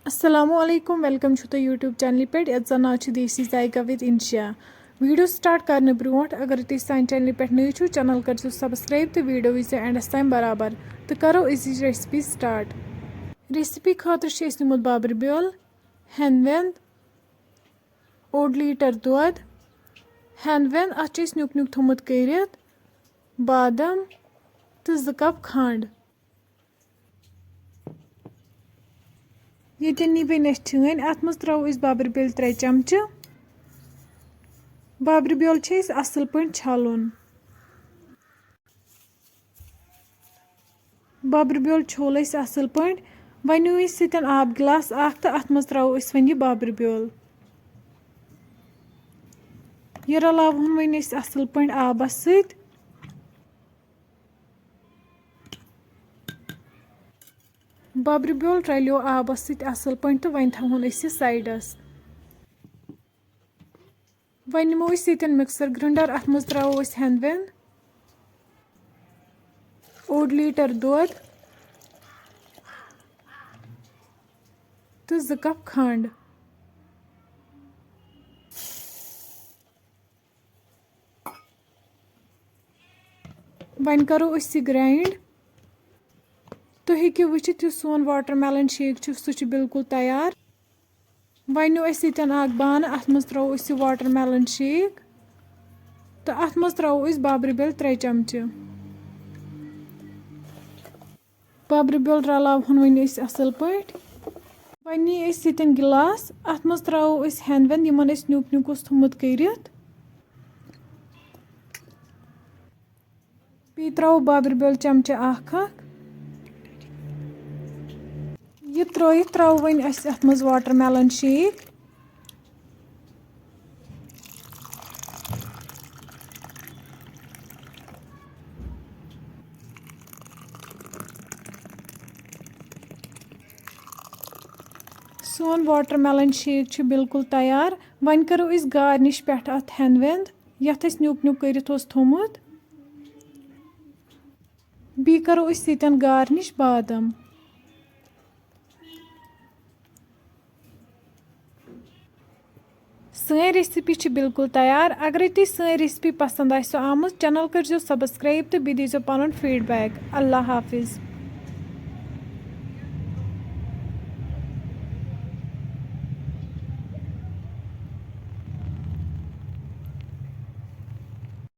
Assalamu alaikum, welcome to the YouTube channel page. It's an aach desi zaika with insha. Video start karne bront agar tis sign channel page new chu channel karju subscribe the video is end time barabar. To karo easy recipe start. Recipe khatir she isnimut babur biol, henvend, odd liter dod, henvend achis nuk thumut kairit, badam, to 2 cup khand. Yeten nibe nesh chhön at maz traw is babur biol 3 chamcha. Babur biol chhe is asal point chalun. Babur biol chhol is asal point. Vanu is sitan aab glass akh ta at maz traw is when ye babur biol. Yer alavun when is asal point aabas sit. Babur biol trailio aabas sit asal point to vain thavun is sides. Vain nimo is sitan mixer grinder at maz traw is henvend. Odd liter dod. To 2 cup khand. Vain karo is grind. तो हेकियो वुचित यु सोन watermelon shake छु सु छु बिल्कुल तैयार वनु अस इतन आग बान अथ मज त्रो अस वाटरमेलन शेक तो अथ मज त्रो अस बाबर बेल 3 चमचे बाबर बेल रलाव हन वनि अस असल पट वनि अस इतन गिलास अथ मज त्रो अस हेनवन यमन अस न्यूक न्यूक उस थुमत करित बी त्रो बाबर बेल चमचे आख ये त्रोइथ त्रो वन अस अथ मज वाटरमेलन शेक सोन वाटरमेलन शेक छु बिल्कुल तैयार वन करो इस गार्निश पेठ अथ हेनवेंद यथ अस न्यूक न्यूक करित ओस थोमुत बी करो इस सितन गार्निश बादाम सै रेसिपी बिल्कुल तैयार अगर तुम सै रेसिपी पसंद आमत चैनल करो सब्सक्राइब तो बी दीजो पन फीडबैक अल्लाह हाफिज़।